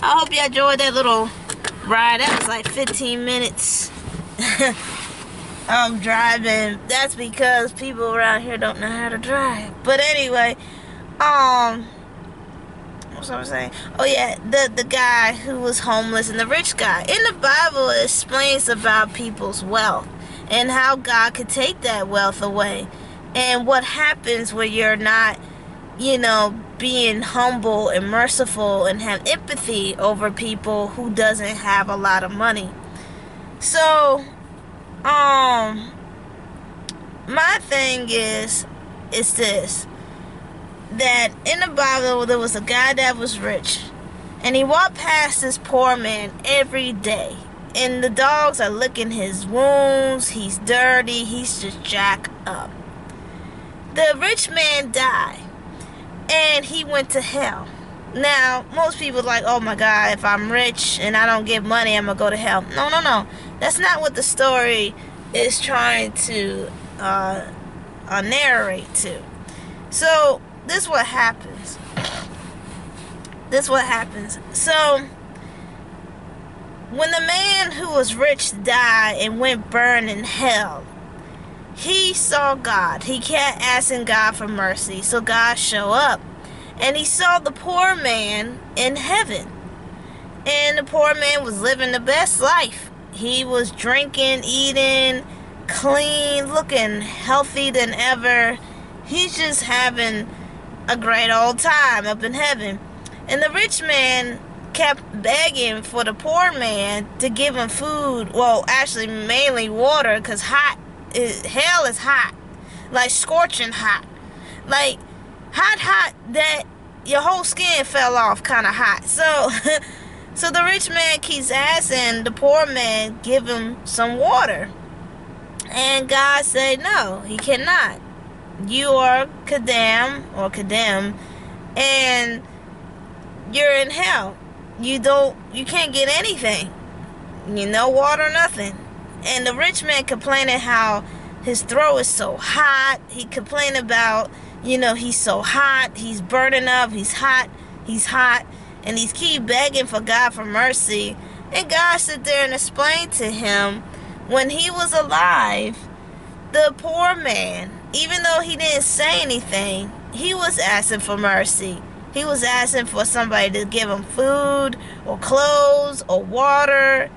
I hope you enjoyed that little ride. That was like 15 minutes of driving. That's because people around here don't know how to drive. But anyway, what's I saying? Oh yeah, the guy who was homeless and the rich guy. In the Bible, it explains about people's wealth and how God could take that wealth away, and what happens when you're not, being humble and merciful and have empathy over people who doesn't have a lot of money. So, my thing is this, that in the Bible there was a guy that was rich, and he walked past this poor man every day, and the dogs are licking his wounds. He's dirty. He's just jacked up. The rich man died, and he went to hell. Now, most people are like, oh my God, if I'm rich and I don't get money, I'm going to go to hell. No. That's not what the story is trying to narrate to. So, this is what happens. So, when the man who was rich died and went burn in hell, he saw God. He kept asking God for mercy, so God showed up. And he saw the poor man in heaven. And the poor man was living the best life. He was drinking, eating, clean, looking healthy than ever. He's just having a great old time up in heaven. And the rich man kept begging for the poor man to give him food. Well, actually, mainly water, because hell is hot. Like scorching hot. Like hot that your whole skin fell off kind of hot. So the rich man keeps asking the poor man give him some water. And God said, no, he cannot. You are condemned, and you're in hell. You can't get anything. No water, nothing. And the rich man complaining how his throat is so hot. He complained about, he's so hot. He's burning up. He's hot. And he's keep begging for God for mercy. And God sit there and explained to him, when he was alive, the poor man, even though he didn't say anything, he was asking for mercy. He was asking for somebody to give him food or clothes or water.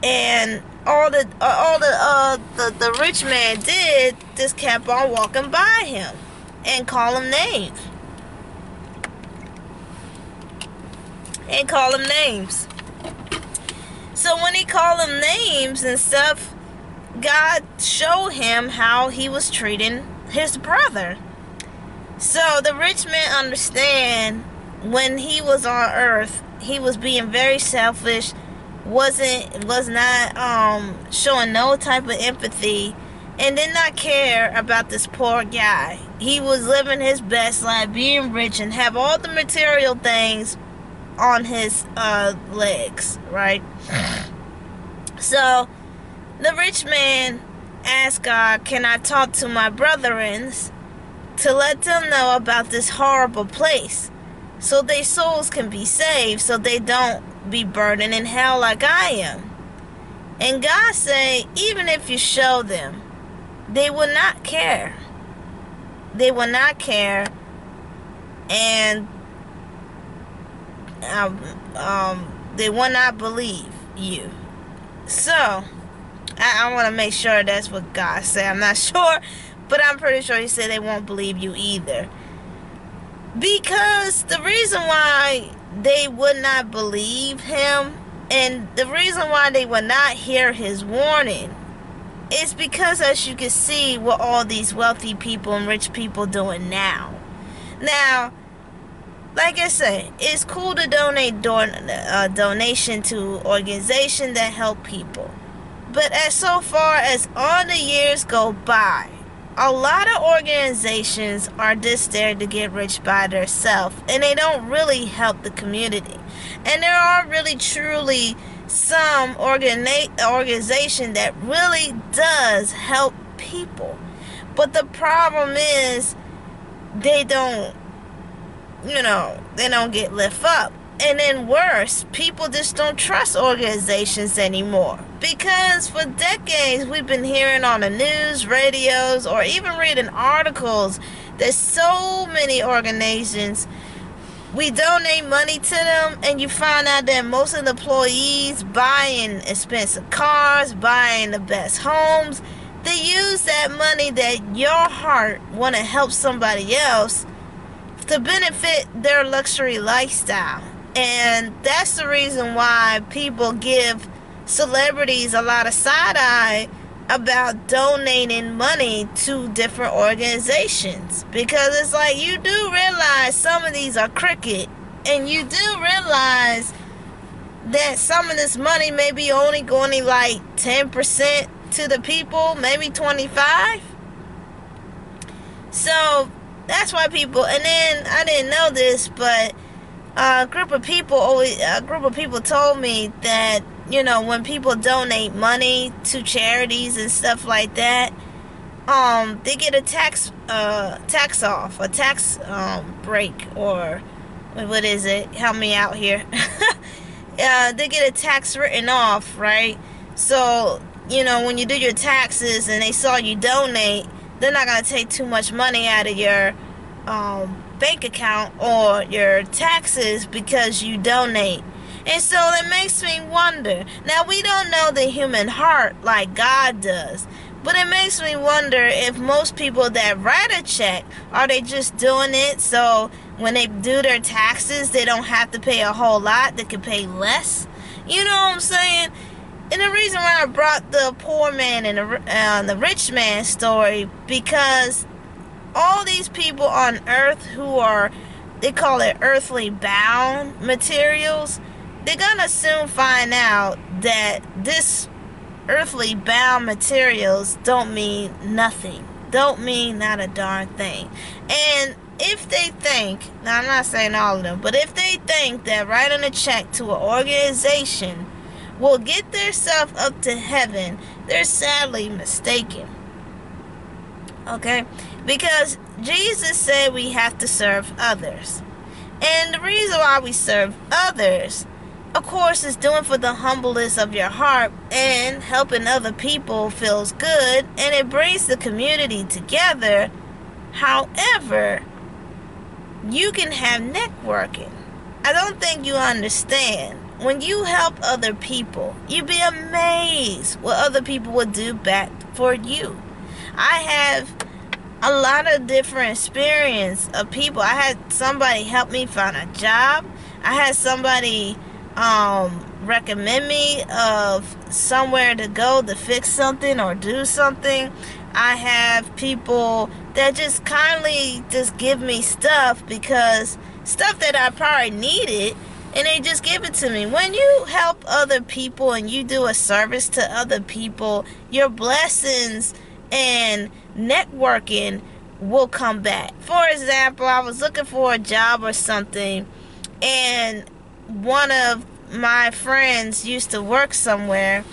And all the rich man did just kept on walking by him and call him names. So when he called him names and stuff, God showed him how he was treating his brother. So the rich man understand when he was on earth, he was being very selfish, was not showing no type of empathy, and did not care about this poor guy. He was living his best life, being rich, and have all the material things on his legs, right? So the rich man asked God, can I talk to my brethrens to let them know about this horrible place, so their souls can be saved, so they don't be burning in hell like I am? And God said, even if you show them, they will not care. They will not care. And they will not believe you. So I want to make sure that's what God said. I'm not sure, but I'm pretty sure he said they won't believe you either. Because the reason why they would not believe him, and the reason why they would not hear his warning, is because, as you can see, what all these wealthy people and rich people doing now. Now, like I said, it's cool to donate donation to organizations that help people. But as so far as all the years go by, a lot of organizations are just there to get rich by themselves, and they don't really help the community. And there are really truly some organization that really does help people. But the problem is they don't get lift up. And then worse, people just don't trust organizations anymore. Because for decades we've been hearing on the news, radios, or even reading articles that so many organizations, we donate money to them, and you find out that most of the employees buying expensive cars, buying the best homes, they use that money that your heart want to help somebody else to benefit their luxury lifestyle. And that's the reason why people give celebrities a lot of side-eye about donating money to different organizations. Because it's like, you do realize some of these are crooked. And you do realize that some of this money may be only going like 10% to the people, maybe 25%. So that's why people, and then I didn't know this, but a group of people told me that, you know, when people donate money to charities and stuff like that, they get a tax break, or what is it? Help me out here. They get a tax written off, right? So, you know, when you do your taxes and they saw you donate, they're not going to take too much money out of your bank account or your taxes because you donate. And so it makes me wonder. Now, we don't know the human heart like God does, but it makes me wonder if most people that write a check, are they just doing it so when they do their taxes, they don't have to pay a whole lot, they can pay less? You know what I'm saying? And the reason why I brought the poor man and the rich man story, because all these people on earth who are, they call it earthly bound materials, they're gonna soon find out that this earthly bound materials don't mean nothing, don't mean not a darn thing. And if they think, now I'm not saying all of them, but if they think that writing a check to an organization will get themselves up to heaven, they're sadly mistaken. Okay? Because Jesus said we have to serve others. And the reason why we serve others, of course, is doing for the humbleness of your heart, and helping other people feels good, and it brings the community together. However, you can have networking. I don't think you understand. When you help other people, you'd be amazed what other people would do back for you. I have a lot of different experience of people. I had somebody help me find a job. I had somebody recommend me of somewhere to go to fix something or do something. I have people that just kindly just give me stuff, because stuff that I probably needed, and they just give it to me. When you help other people and you do a service to other people, your blessings and networking will come back. For example, I was looking for a job or something, and one of my friends used to work somewhere,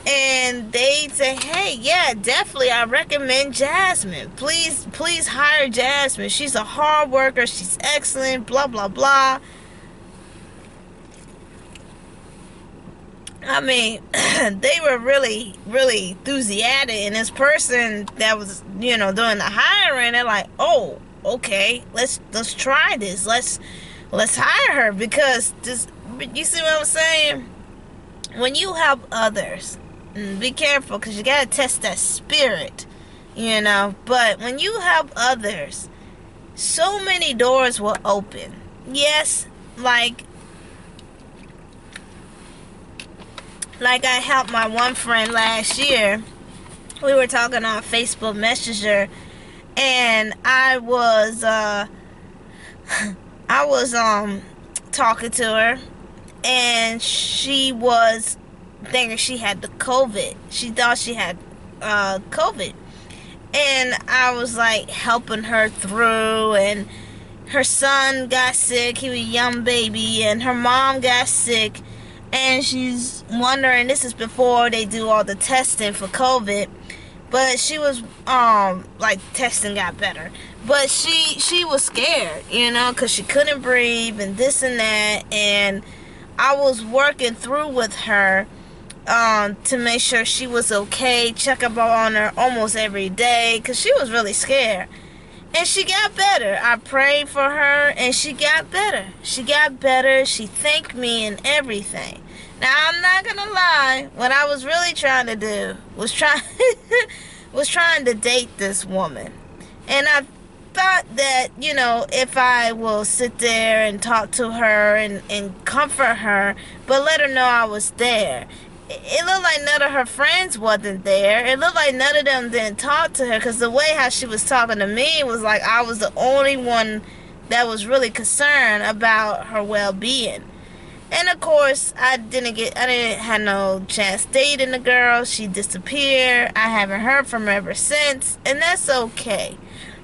and they say, hey, yeah, definitely, I recommend Jasmine. Please hire Jasmine. She's a hard worker. She's excellent, blah, blah, blah. I mean, they were really, really enthusiastic, and this person that was, you know, doing the hiring, they're like, oh, okay, let's try this. Let's hire her, because this, you see what I'm saying? When you help others, be careful, because you got to test that spirit, you know. But when you help others, so many doors will open. Yes, like I helped my one friend last year. We were talking on Facebook Messenger, and I was talking to her, and she was thinking she had the COVID. She thought she had COVID. And I was like helping her through, and her son got sick. He was a young baby, and her mom got sick, and she's wondering, this is before they do all the testing for COVID, but she was like, testing got better, But she was scared, because she couldn't breathe and this and that. And I was working through with her to make sure she was okay, check up on her almost every day because she was really scared. And she got better. I prayed for her and she got better. She got better. She thanked me and everything. Now, I'm not going to lie. What I was really trying to do was trying to date this woman. And I thought that, if I will sit there and talk to her and comfort her, but let her know I was there. It looked like none of her friends wasn't there. It looked like none of them didn't talk to her, because the way how she was talking to me was like I was the only one that was really concerned about her well-being. And of course, I didn't have no chance dating the girl. She disappeared. I haven't heard from her ever since, and that's okay,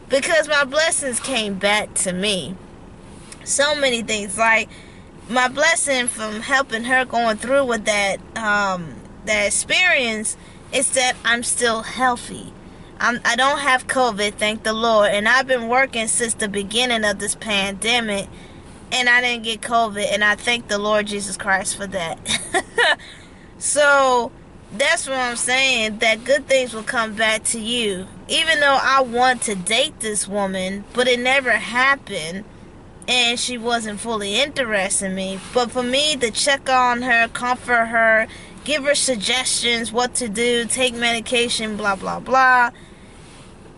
because my blessings came back to me. So many things, like my blessing from helping her going through with that experience is that I'm still healthy. I don't have COVID, thank the Lord. And I've been working since the beginning of this pandemic, and I didn't get COVID. And I thank the Lord Jesus Christ for that. So that's what I'm saying, that good things will come back to you. Even though I want to date this woman, but it never happened. And she wasn't fully interested in me. But for me to check on her, comfort her, give her suggestions what to do, take medication, blah, blah, blah.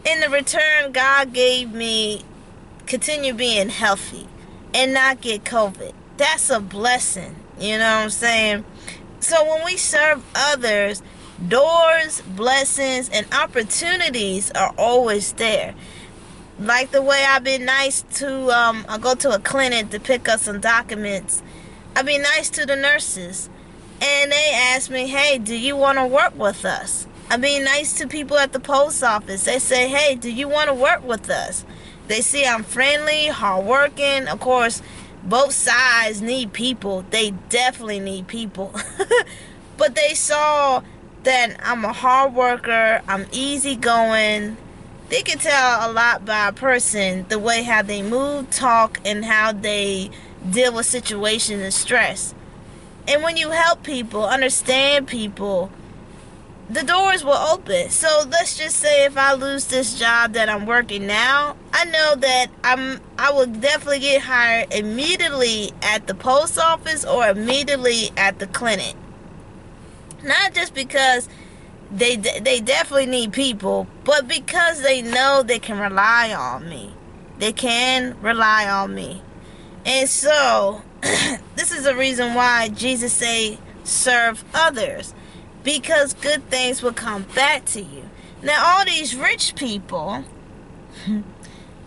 In the return, God gave me continue being healthy and not get COVID. That's a blessing. You know what I'm saying? So when we serve others, doors, blessings, and opportunities are always there. Like the way I've been nice to, I go to a clinic to pick up some documents. I've been nice to the nurses. And they ask me, hey, do you want to work with us? I've been nice to people at the post office. They say, hey, do you want to work with us? They see I'm friendly, hardworking. Of course, both sides need people. They definitely need people. But they saw that I'm a hard worker. I'm easygoing. They can tell a lot by a person, the way how they move, talk, and how they deal with situations and stress. And when you help people, understand people, the doors will open. So let's just say if I lose this job that I'm working now, I know that I will definitely get hired immediately at the post office or immediately at the clinic. Not just because they definitely need people, but because they know they can rely on me. They can rely on me. And so this is the reason why Jesus say serve others, because good things will come back to you. Now all these rich people,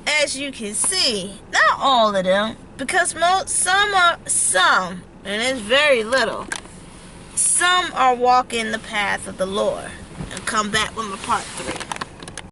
as you can see, not all of them, because some, and it's very little, some are walking the path of the Lord. I'll come back with my part 3.